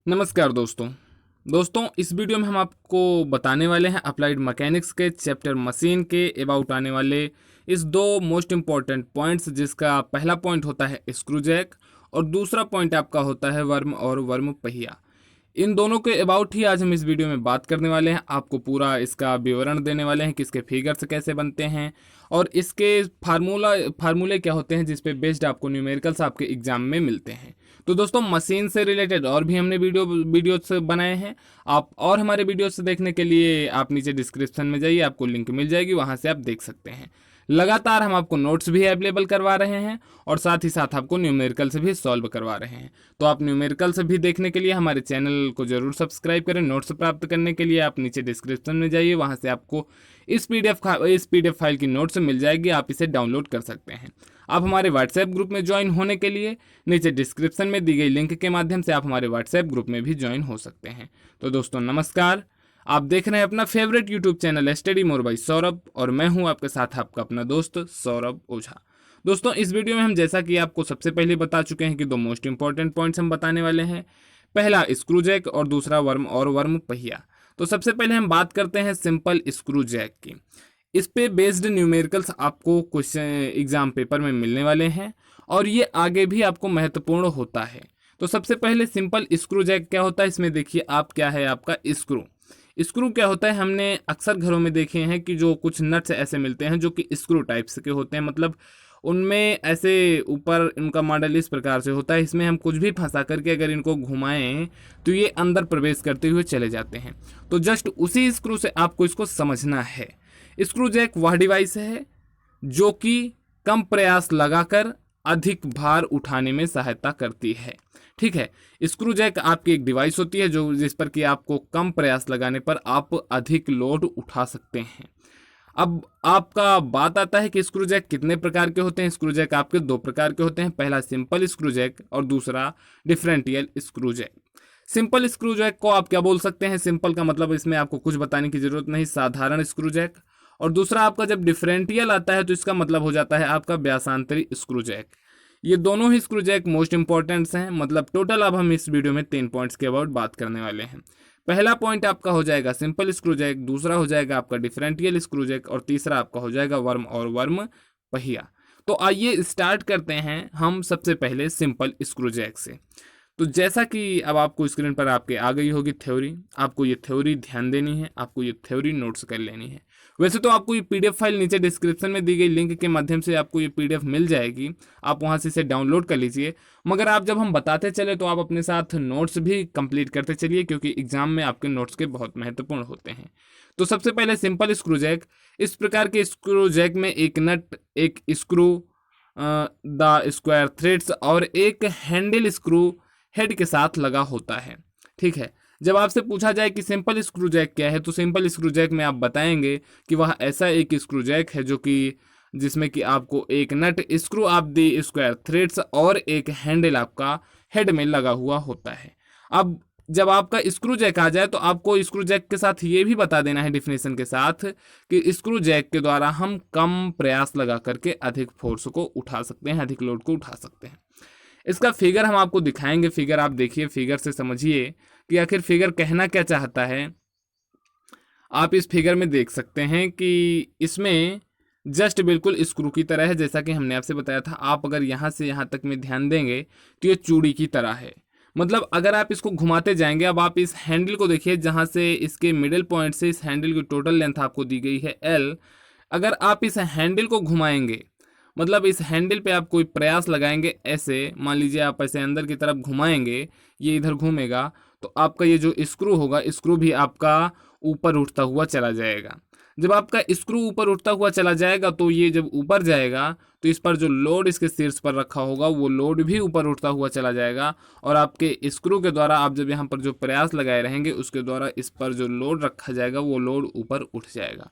नमस्कार दोस्तों इस वीडियो में हम आपको बताने वाले हैं अप्लाइड मैकेनिक्स के चैप्टर मशीन के अबाउट आने वाले इस दो मोस्ट इम्पॉर्टेंट पॉइंट्स, जिसका पहला पॉइंट होता है स्क्रू जैक और दूसरा पॉइंट आपका होता है वर्म और वर्म पहिया। इन दोनों के अबाउट ही आज हम इस वीडियो में बात करने वाले हैं। आपको पूरा इसका विवरण देने वाले हैं कि इसके फिगर्स कैसे बनते हैं और इसके फार्मूले क्या होते हैं जिस पे बेस्ड आपको न्यूमेरिकल्स आपके एग्जाम में मिलते हैं। तो दोस्तों, मशीन से रिलेटेड और भी हमने वीडियोस बनाए हैं। आप और हमारे वीडियोस देखने के लिए आप नीचे डिस्क्रिप्शन में जाइए, आपको लिंक मिल जाएगी, वहाँ से आप देख सकते हैं। लगातार हम आपको नोट्स भी अवेलेबल करवा रहे हैं और साथ ही साथ आपको न्यूमेरिकल से भी सॉल्व करवा रहे हैं। तो आप न्यूमेरिकल से भी देखने के लिए हमारे चैनल को जरूर सब्सक्राइब करें। नोट्स प्राप्त करने के लिए आप नीचे डिस्क्रिप्शन में जाइए, वहाँ से आपको इस पीडीएफ फाइल की नोट्स मिल जाएगी, आप इसे डाउनलोड कर सकते हैं। आप हमारे व्हाट्सएप ग्रुप में ज्वाइन होने के लिए नीचे डिस्क्रिप्शन में दी गई लिंक के माध्यम से आप हमारे व्हाट्सएप ग्रुप में भी ज्वाइन हो सकते हैं। तो दोस्तों नमस्कार, आप देख रहे हैं अपना favourite YouTube channel study more by Saurabh और मैं हूं आपके साथ आपका अपना दोस्त सौरभ ओझा। दोस्तों, इस वीडियो में हम जैसा कि आपको सबसे पहले बता चुके हैं कि दो मोस्ट इंपॉर्टेंट पॉइंट्स हम बताने वाले हैं। पहला स्क्रू जैक और दूसरा वर्म और वर्म पहिया। तो सबसे पहले हम बात करते हैं सिंपल स्क्रू जैक की। इस पे बेस्ड न्यूमेरिकल्स आपको कुछ एग्जाम पेपर में मिलने वाले हैं और ये आगे भी आपको महत्वपूर्ण होता है। तो सबसे पहले सिंपल स्क्रू जैक क्या होता है, इसमें देखिए आप क्या है आपका स्क्रू। स्क्रू क्या होता है, हमने अक्सर घरों में देखे हैं कि जो कुछ नट्स ऐसे मिलते हैं जो कि स्क्रू टाइप्स के होते हैं, मतलब उनमें ऐसे ऊपर उनका मॉडल इस प्रकार से होता है, इसमें हम कुछ भी फंसा करके अगर इनको घुमाएं तो ये अंदर प्रवेश करते हुए चले जाते हैं। तो जस्ट उसी स्क्रू से आपको इसको समझना है। स्क्रू जैक वह डिवाइस है जो कि कम प्रयास लगाकर अधिक भार उठाने में सहायता करती है। ठीक है, स्क्रू जैक आपकी एक डिवाइस होती है जो जिस पर कि आपको कम प्रयास लगाने पर आप अधिक लोड उठा सकते हैं। अब आपका बात आता है कि स्क्रू जैक कितने प्रकार के होते हैं। स्क्रू जैक आपके दो प्रकार के होते हैं, पहला सिंपल स्क्रू जैक और दूसरा differential screw jack. Simple screw jack को आप क्या बोल सकते हैं, सिंपल का मतलब इसमें आपको कुछ बताने की जरूरत नहीं, साधारण स्क्रू जैक। और दूसरा आपका जब डिफरेंशियल आता है तो इसका मतलब हो जाता है आपका व्यासांतरी स्क्रू जैक। ये दोनों ही स्क्रू जैक मोस्ट इंपॉर्टेंट्स हैं। मतलब टोटल अब हम इस वीडियो में 3 पॉइंट्स के अबाउट बात करने वाले हैं। पहला पॉइंट आपका हो जाएगा सिंपल स्क्रू जैक, दूसरा हो जाएगा आपका डिफरेंशियल स्क्रू जैक और तीसरा आपका हो जाएगा वर्म और वर्म पहिया। तो आइए स्टार्ट करते हैं हम सबसे पहले सिंपल स्क्रू जैक से। तो जैसा कि अब आपको स्क्रीन पर आपके आ गई होगी थ्योरी, आपको ये थ्योरी ध्यान देनी है, आपको ये थ्योरी नोट्स कर लेनी है। वैसे तो आपको ये पीडीएफ फाइल नीचे डिस्क्रिप्शन में दी गई लिंक के माध्यम से आपको ये पीडीएफ मिल जाएगी, आप वहाँ से इसे डाउनलोड कर लीजिए। मगर आप जब हम बताते चले तो आप अपने साथ नोट्स भी कंप्लीट करते चलिए, क्योंकि एग्जाम में आपके नोट्स के बहुत महत्वपूर्ण होते हैं। तो सबसे पहले सिंपल स्क्रू जैक। इस प्रकार के स्क्रू जैक में एक नट, एक स्क्रू, द स्क्वायर थ्रेड्स और एक हैंडल स्क्रू हेड के साथ लगा होता है। ठीक है, जब आपसे पूछा जाए कि सिंपल स्क्रू जैक क्या है तो सिंपल स्क्रू जैक में आप बताएंगे कि वह ऐसा एक स्क्रू जैक है जो कि जिसमें कि आपको एक nut, screw of the square threads और एक हैंडल आपका हेड में लगा हुआ होता है। अब जब आपका स्क्रू जैक आ जाए तो आपको स्क्रू जैक के साथ ये भी बता देना है डिफिनेशन के साथ कि स्क्रू जैक के द्वारा हम कम प्रयास लगा करके अधिक फोर्स को उठा सकते हैं, अधिक लोड को उठा सकते हैं। इसका फिगर हम आपको दिखाएंगे। फिगर आप देखिए, फिगर से समझिए कि आखिर फिगर कहना क्या चाहता है। आप इस फिगर में देख सकते हैं कि इसमें जस्ट बिल्कुल स्क्रू की तरह है, जैसा कि हमने आपसे बताया था। आप अगर यहाँ से यहाँ तक में ध्यान देंगे तो ये चूड़ी की तरह है। मतलब अगर आप इसको घुमाते जाएंगे, अब आप इस हैंडल को देखिए, जहाँ से इसके मिडिल पॉइंट से इस हैंडल की टोटल लेंथ आपको दी गई है L। अगर आप इस हैंडल को घुमाएंगे, मतलब इस हैंडल पे आप कोई प्रयास लगाएंगे, ऐसे मान लीजिए आप ऐसे अंदर की तरफ घुमाएंगे, ये इधर घूमेगा तो आपका ये जो स्क्रू होगा, स्क्रू भी आपका ऊपर उठता हुआ चला जाएगा। जब आपका स्क्रू ऊपर उठता हुआ चला जाएगा तो ये जब ऊपर जाएगा तो इस पर जो लोड इसके शीर्ष पर रखा होगा वो लोड भी ऊपर उठता हुआ चला जाएगा और आपके स्क्रू के द्वारा आप जब यहाँ पर जो प्रयास लगाए रहेंगे उसके द्वारा इस पर जो लोड रखा जाएगा वो लोड ऊपर उठ जाएगा।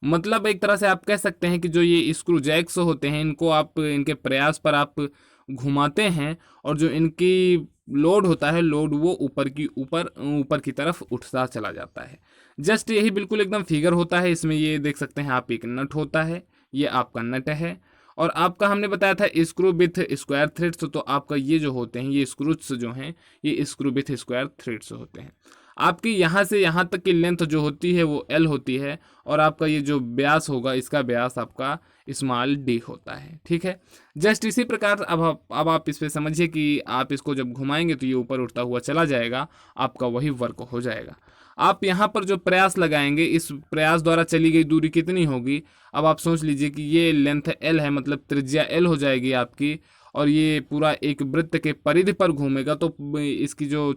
मतलब एक तरह से आप कह सकते हैं कि जो ये स्क्रू जैक्स होते हैं, इनको आप इनके प्रयास पर आप घुमाते हैं और जो इनकी लोड होता है, लोड वो ऊपर की तरफ उठता चला जाता है। जस्ट यही बिल्कुल एकदम फिगर होता है। इसमें ये देख सकते हैं आप, एक नट होता है, ये आपका नट है और आपका हमने बताया था स्क्रू विथ स्क्वायर थ्रेड्स, तो आपका ये जो होते हैं ये स्क्रूज जो हैं ये स्क्रू विथ स्क्वायर थ्रेड्स होते हैं। आपकी यहाँ से यहाँ तक की लेंथ जो होती है वो एल होती है, और आपका ये जो व्यास होगा इसका व्यास आपका स्मॉल डी होता है। ठीक है, जस्ट इसी प्रकार अब आप इस पे समझिए कि आप इसको जब घुमाएंगे तो ये ऊपर उठता हुआ चला जाएगा, आपका वही वर्क हो जाएगा। आप यहाँ पर जो प्रयास लगाएंगे, इस प्रयास द्वारा चली गई दूरी कितनी होगी, अब आप सोच लीजिए कि ये लेंथ एल है, मतलब त्रिज्या एल हो जाएगी आपकी, और ये पूरा एक वृत्त के परिधि पर घूमेगा, तो इसकी जो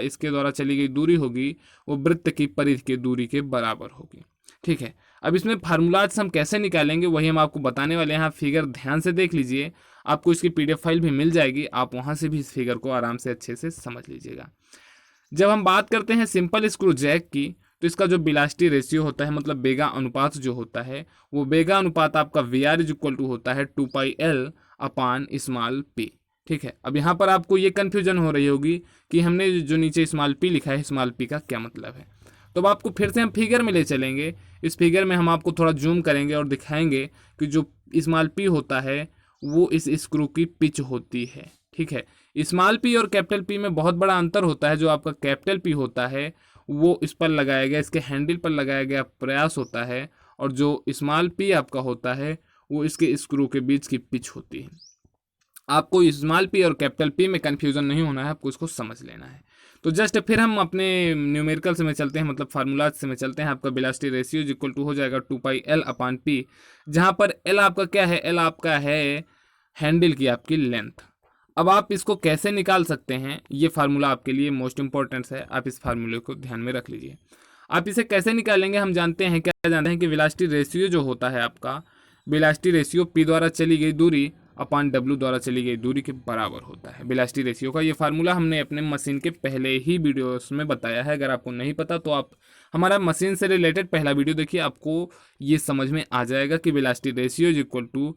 इसके द्वारा चली गई दूरी होगी वो वृत्त की परिधि की दूरी के बराबर होगी। ठीक है, अब इसमें फार्मूलाज हम कैसे निकालेंगे वही हम आपको बताने वाले हैं। आप फिगर ध्यान से देख लीजिए, आपको इसकी पीडीएफ फाइल भी मिल जाएगी, आप वहाँ से भी इस फिगर को आराम से अच्छे से समझ लीजिएगा। जब हम बात करते हैं सिंपल स्क्रू जैक की, तो इसका जो बिलास्टी रेशियो होता है, मतलब बेगा अनुपात जो होता है, वो बेगा अनुपात आपका V R is equal to होता है 2πL अपान स्मॉल पी। ठीक है, अब यहाँ पर आपको ये कन्फ्यूजन हो रही होगी कि हमने जो नीचे स्मॉल पी लिखा है, स्मॉल पी का क्या मतलब है। तो अब आपको फिर से हम फिगर में ले चलेंगे। इस फिगर में हम आपको थोड़ा जूम करेंगे और दिखाएंगे कि जो स्मॉल पी होता है वो इस स्क्रू की पिच होती है। ठीक है, स्मॉल पी और कैपिटल पी में बहुत बड़ा अंतर होता है। जो आपका कैपिटल पी होता है वो इस पर लगाया गया, इसके हैंडल पर लगाया गया प्रयास होता है, और जो स्मॉल पी आपका होता है वो इसके स्क्रू के बीच की पिच होती है। आपको स्मॉल पी और कैपिटल पी में कन्फ्यूजन नहीं होना है, आपको इसको समझ लेना है। तो जस्ट फिर हम अपने न्यूमेरिकल से में चलते हैं, मतलब फार्मूलाज से में चलते हैं। आपका वेलोसिटी रेशियो इक्वल टू हो जाएगा 2πL अपान पी, जहाँ पर एल आपका क्या है, एल आपका है हैंडल की आपकी लेंथ। अब आप इसको कैसे निकाल सकते हैं, ये फार्मूला आपके लिए मोस्ट इंपॉर्टेंट है, आप इस फार्मूले को ध्यान में रख लीजिए। आप इसे कैसे निकालेंगे, हम जानते हैं कि वेलोसिटी रेशियो जो होता है आपका, वेलोसिटी रेशियो पी द्वारा चली गई दूरी अपान डब्ल्यू द्वारा चली गई दूरी के बराबर होता है। वेलोसिटी रेशियो का ये फार्मूला हमने अपने मशीन के पहले ही वीडियोस में बताया है। अगर आपको नहीं पता तो आप हमारा मशीन से रिलेटेड पहला वीडियो देखिए, आपको ये समझ में आ जाएगा कि velocity ratio is equal to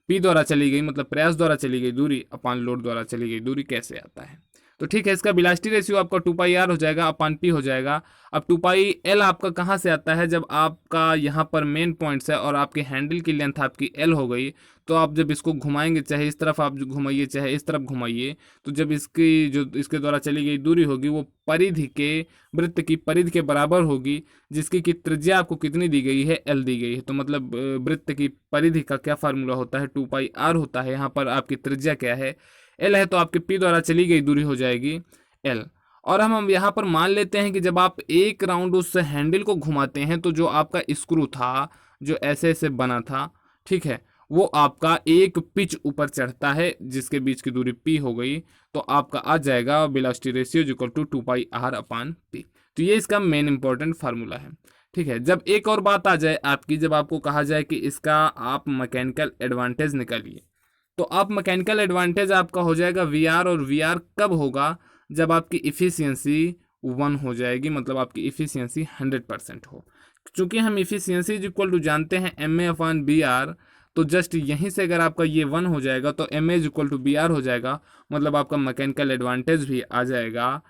P द्वारा चली गई, मतलब प्रयास द्वारा चली गई दूरी अपान लोड द्वारा चली गई दूरी कैसे आता है। तो ठीक है, इसका वेलोसिटी रेशियो आपका 2πR हो जाएगा अपान पी हो जाएगा। अब 2πL आपका कहाँ से आता है, जब आपका यहाँ पर मेन पॉइंट्स है और आपके हैंडल की लेंथ आपकी L हो गई, तो आप जब इसको घुमाएंगे, चाहे इस तरफ आप घुमाइए चाहे इस तरफ घुमाइए, तो जब इसके द्वारा चली गई दूरी होगी वो परिधि के वृत्त की परिधि के बराबर होगी, जिसकी की त्रिज्या आपको कितनी दी गई है, L दी गई है। तो मतलब वृत्त की परिधि का क्या फार्मूला होता है, 2πR होता है। यहाँ पर आपकी त्रिज्या क्या है, L है, तो आपके P द्वारा चली गई दूरी हो जाएगी L। और हम यहाँ पर मान लेते हैं कि जब आप एक राउंड उस हैंडल को घुमाते हैं तो जो आपका स्क्रू था, जो ऐसे ऐसे बना था, ठीक है, वो आपका एक पिच ऊपर चढ़ता है जिसके बीच की दूरी P हो गई, तो आपका आ जाएगा velocity ratio equal to 2πR upon P। तो ये इसका मेन इंपॉर्टेंट फार्मूला है। ठीक है, जब एक और बात आ जाए आपकी, जब आपको कहा जाए कि इसका आप मैकेनिकल एडवांटेज निकालिए, तो आप मैकेनिकल एडवांटेज आपका हो जाएगा VR, और VR कब होगा, जब आपकी इफ़िशियंसी 1 हो जाएगी, मतलब आपकी इफ़िशियंसी 100% हो। चूँकि हम इफ़िशियंसी इक्वल टू जानते हैं MA अपान BR, तो जस्ट यहीं से अगर आपका ये 1 हो जाएगा तो MA इक्वल टू BR हो जाएगा, मतलब आपका मैकेनिकल एडवांटेज भी आ जाएगा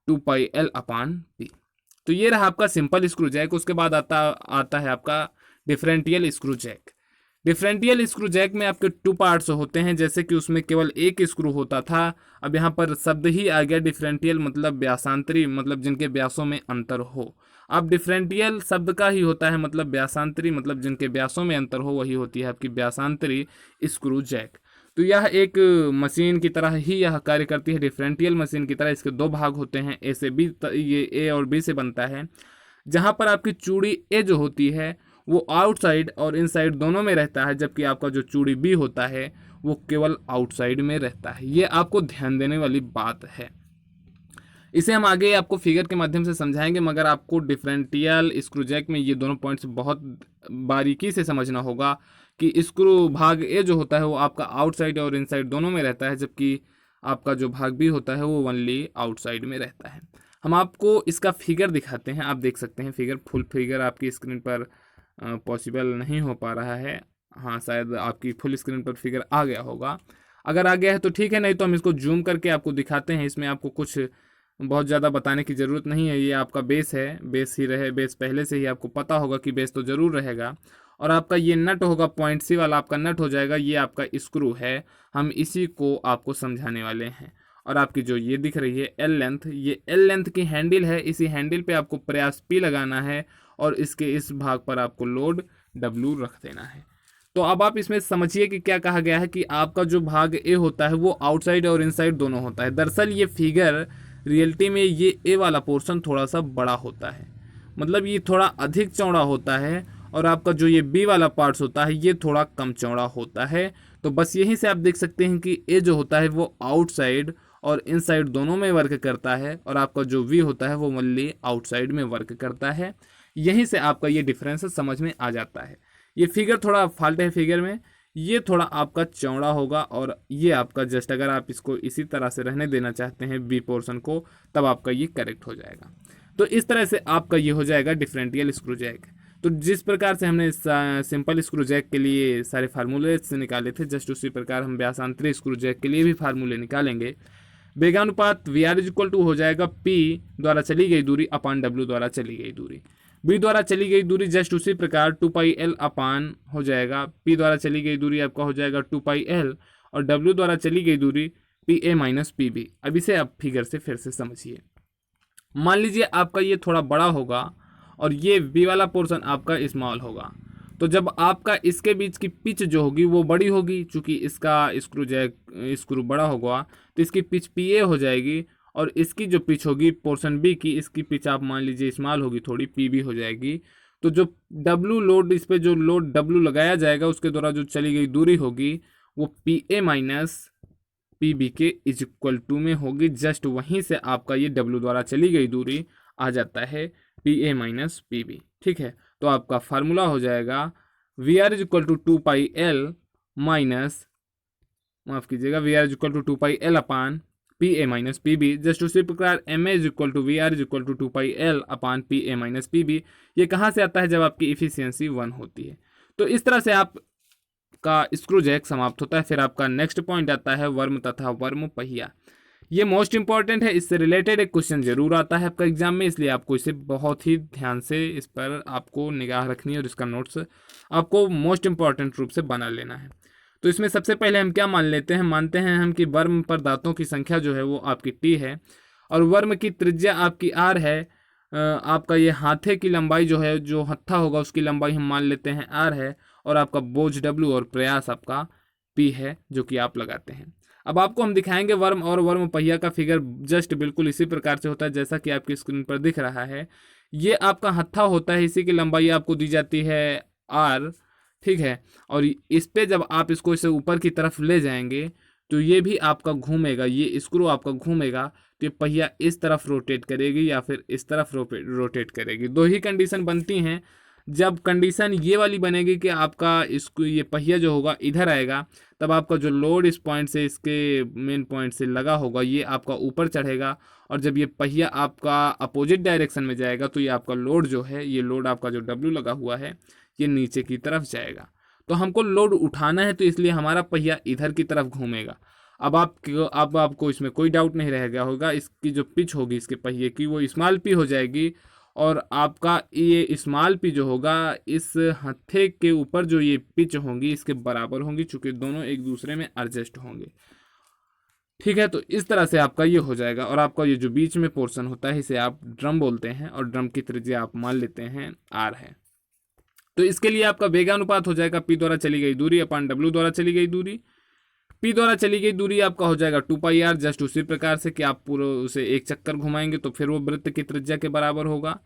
2πL अपान P। तो ये रहा आपका सिंपल स्क्रू जैक। उसके बाद आता है आपका डिफरेंटियल स्क्रू जैक। डिफरेंटियल स्क्रू जैक में आपके 2 पार्ट्स होते हैं, जैसे कि उसमें केवल एक स्क्रू होता था, अब यहाँ पर शब्द ही आ गया डिफरेंटियल, मतलब व्यासांतरी, मतलब जिनके व्यासों में अंतर हो। अब डिफरेंटियल शब्द का ही होता है मतलब व्यासांतरी, मतलब जिनके व्यासों में अंतर हो, वही होती है आपकी व्यासांतरी स्क्रू जैक। तो यह एक मशीन की तरह ही यह कार्य करती है, डिफरेंटियल मशीन की तरह। इसके 2 भाग होते हैं, ए से बी, ये ए और बी से बनता है, जहाँ पर आपकी चूड़ी ए जो होती है वो आउटसाइड और इनसाइड दोनों में रहता है, जबकि आपका जो चूड़ी बी होता है वो केवल आउटसाइड में रहता है। ये आपको ध्यान देने वाली बात है। इसे हम आगे आपको फिगर के माध्यम से समझाएंगे, मगर आपको डिफरेंटियल स्क्रू जैक में ये दोनों पॉइंट्स बहुत बारीकी से समझना होगा कि स्क्रू भाग ए जो होता है वो आपका आउटसाइड और इनसाइड दोनों में रहता है, जबकि आपका जो भाग बी होता है वो ओनली आउटसाइड में रहता है। हम आपको इसका फिगर दिखाते हैं, आप देख सकते हैं फिगर, फुल फिगर आपकी स्क्रीन पर पॉसिबल नहीं हो पा रहा है। हाँ, शायद आपकी फुल स्क्रीन पर फिगर आ गया होगा। अगर आ गया है तो ठीक है, नहीं तो हम इसको जूम करके आपको दिखाते हैं। इसमें आपको कुछ बहुत ज़्यादा बताने की ज़रूरत नहीं है। ये आपका बेस है, बेस ही रहे, बेस पहले से ही आपको पता होगा कि बेस तो ज़रूर रहेगा। और आपका ये नट होगा, पॉइंट सी वाला आपका नट हो जाएगा, ये आपका स्क्रू है। हम इसी को आपको समझाने वाले हैं। और आपकी जो ये दिख रही है एल लेंथ, ये एल लेंथ की हैंडल है। इसी हैंडल पे आपको प्रयास पी लगाना है और इसके इस भाग पर आपको लोड डब्ल्यू रख देना है। तो अब आप इसमें समझिए कि क्या कहा गया है कि आपका जो भाग ए होता है वो आउटसाइड और इनसाइड दोनों होता है। दरअसल ये फिगर रियलिटी में ये ए वाला पोर्शन थोड़ा सा बड़ा होता है, मतलब ये थोड़ा अधिक चौड़ा होता है, और आपका जो ये बी वाला पार्ट्स होता है ये थोड़ा कम चौड़ा होता है। तो बस यहीं से आप देख सकते हैं कि ए जो होता है वो आउटसाइड और इनसाइड दोनों में वर्क करता है, और आपका जो वी होता है वो ओनली आउटसाइड में वर्क करता है। यहीं से आपका ये डिफरेंस समझ में आ जाता है। ये फिगर थोड़ा फॉल्ट है फिगर में, ये थोड़ा आपका चौड़ा होगा, और ये आपका जस्ट अगर आप इसको इसी तरह से रहने देना चाहते हैं बी पोर्शन को, तब आपका ये करेक्ट हो जाएगा। तो इस तरह से आपका ये हो जाएगा डिफरेंशियल स्क्रू जैक। तो जिस प्रकार से हमने सिंपल स्क्रू जैक के लिए सारे फार्मूले से निकाले थे, जस्ट उसी प्रकार हम व्यासांतरी स्क्रू जैक के लिए भी फार्मूले निकालेंगे। वेगानुपात V R is equal to हो जाएगा पी द्वारा चली गई दूरी अपान डब्ल्यू द्वारा चली गई दूरी। बी द्वारा चली गई दूरी जस्ट उसी प्रकार 2πl अपान हो जाएगा, पी द्वारा चली गई दूरी आपका हो जाएगा 2πl, और डब्ल्यू द्वारा चली गई दूरी P A minus P B. अब इसे आप फिगर से फिर से समझिए। मान लीजिए आपका ये थोड़ा बड़ा होगा और ये बी वाला पोर्शन आपका स्मॉल होगा, तो जब आपका इसके बीच की पिच जो होगी वो बड़ी होगी, चूंकि इसका स्क्रू बड़ा होगा तो इसकी पिच पी ए हो जाएगी, और इसकी जो पिच होगी पोर्शन बी की, इसकी पिच आप मान लीजिए स्मॉल होगी थोड़ी, पी बी हो जाएगी। तो जो डब्ल्यू लोड, इस पे जो लोड डब्ल्यू लगाया जाएगा उसके द्वारा जो चली गई दूरी होगी वो P A minus P B के इज इक्वल टू में होगी। जस्ट वहीं से आपका ये डब्ल्यू द्वारा चली गई दूरी आ जाता है P A minus P B. ठीक है, तो आपका फार्मूला हो जाएगा V R is equal to 2πl minus, माफ कीजिएगा, V R is equal to 2πl upon P A minus P B. Just उसी प्रकार M A is equal to V R is equal to 2πl upon P A minus P B. ये कहाँ से आता है? जब आपकी इफिशियंसी 1 होती है। तो इस तरह से आपका स्क्रू जैक समाप्त होता है। फिर आपका नेक्स्ट पॉइंट आता है वर्म तथा वर्म पहिया। ये मोस्ट इंपॉर्टेंट है, इससे रिलेटेड एक क्वेश्चन जरूर आता है आपका एग्जाम में, इसलिए आपको इसे बहुत ही ध्यान से इस पर आपको निगाह रखनी है और इसका नोट्स आपको मोस्ट इंपॉर्टेंट रूप से बना लेना है। तो इसमें सबसे पहले हम क्या मान लेते हैं? मानते हैं हम कि वर्म पर दांतों की संख्या जो है वो आपकी टी है, और वर्म की त्रिज्या आपकी आर है। आपका ये हाथे की लंबाई जो है, जो हत्था होगा उसकी लंबाई हम मान लेते हैं आर है, और आपका बोझ डब्ल्यू और प्रयास आपका पी है जो कि आप लगाते हैं। अब आपको हम दिखाएंगे वर्म और वर्म पहिया का फिगर जस्ट बिल्कुल इसी प्रकार से होता है जैसा कि आपकी स्क्रीन पर दिख रहा है। ये आपका हत्था होता है, इसी की लंबाई आपको दी जाती है आर। ठीक है, और इस पे जब आप इसको इसे ऊपर की तरफ ले जाएंगे तो ये भी आपका घूमेगा, ये स्क्रू आपका घूमेगा, तो ये पहिया इस तरफ रोटेट करेगी या फिर इस तरफ रोटेट करेगी। दो ही कंडीशन बनती हैं। जब कंडीशन ये वाली बनेगी कि आपका इसको ये पहिया जो होगा इधर आएगा, तब आपका जो लोड इस पॉइंट से इसके मेन पॉइंट से लगा होगा ये आपका ऊपर चढ़ेगा, और जब ये पहिया आपका अपोजिट डायरेक्शन में जाएगा तो ये आपका लोड जो है, ये लोड आपका जो डब्ल्यू लगा हुआ है ये नीचे की तरफ जाएगा। तो हमको लोड उठाना है, तो इसलिए हमारा पहिया इधर की तरफ घूमेगा। अब आपको इसमें कोई डाउट नहीं रह गया होगा, इसकी जो पिच होगी इसके पहिए की वो स्मॉल पी हो जाएगी, और आपका ये स्मॉल पी जो होगा इस हत्थे के ऊपर जो ये पिच होंगी इसके बराबर होंगी, चूंकि दोनों एक दूसरे में एडजस्ट होंगे। ठीक है, तो इस तरह से आपका ये हो जाएगा, और आपका ये जो बीच में पोर्शन होता है इसे आप ड्रम बोलते हैं, और ड्रम की त्रिज्या आप मान लेते हैं आर है। तो इसके लिए आपका वेगानुपात हो जाएगा पी द्वारा चली गई दूरी अपान डब्ल्यू द्वारा चली गई दूरी। पी द्वारा चली गई दूरी आपका हो जाएगा 2πr, जस्ट उसी प्रकार से कि आप पूरा उसे एक चक्कर घुमाएंगे तो फिर वो वृत्त की त्रिज्या के बराबर होगा,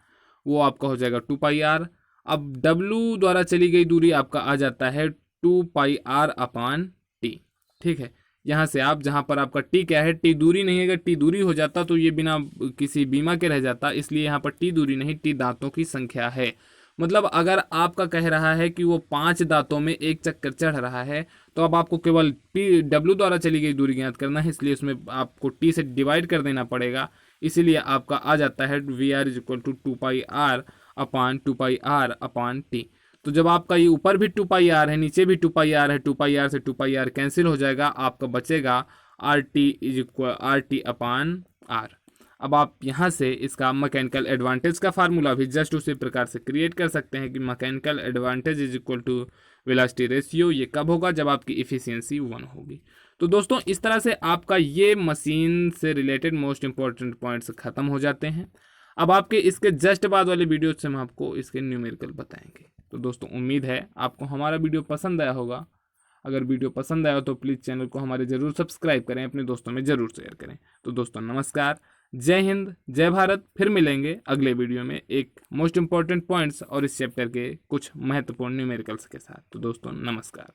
वो आपका हो जाएगा 2πr। अब डब्ल्यू द्वारा चली गई दूरी आपका आ जाता है 2πr अपान टी। ठीक है, यहाँ से आप जहाँ पर आपका टी क्या है, टी दूरी नहीं है, अगर टी दूरी हो जाता तो ये बिना किसी बीमा के रह जाता, इसलिए यहाँ पर टी दूरी नहीं, टी दांतों की संख्या है। मतलब अगर आपका कह रहा है कि वो 5 दांतों में एक चक्कर चढ़ रहा है, तो अब आपको केवल पी डब्ल्यू द्वारा चली गई दूरी ज्ञात करना है, इसलिए उसमें आपको टी से डिवाइड कर देना पड़ेगा। इसीलिए आपका आ जाता है V R is equal to 2πr upon 2πr upon T. तो जब आपका ये ऊपर भी 2πr है, नीचे भी 2πr है, 2πr से 2πr कैंसिल हो जाएगा, आपका बचेगा R T is equal R T upon R. अब आप यहाँ से इसका मैकेनिकल एडवांटेज का फार्मूला भी जस्ट उसी प्रकार से क्रिएट कर सकते हैं कि mechanical advantage is equal to velocity ratio. ये कब होगा? जब आपकी इफिशियंसी 1 होगी। तो दोस्तों इस तरह से आपका ये मशीन से रिलेटेड मोस्ट इंपॉर्टेंट पॉइंट्स खत्म हो जाते हैं। अब आपके इसके जस्ट बाद वाले वीडियो से हम आपको इसके न्यूमेरिकल बताएंगे। तो दोस्तों उम्मीद है आपको हमारा वीडियो पसंद आया होगा। अगर वीडियो पसंद आया हो तो प्लीज़ चैनल को हमारे ज़रूर सब्सक्राइब करें, अपने दोस्तों में ज़रूर शेयर करें। तो दोस्तों नमस्कार, जय हिंद, जय भारत। फिर मिलेंगे अगले वीडियो में एक मोस्ट इंपॉर्टेंट पॉइंट्स और इस चैप्टर के कुछ महत्वपूर्ण न्यूमेरिकल्स के साथ। तो दोस्तों नमस्कार।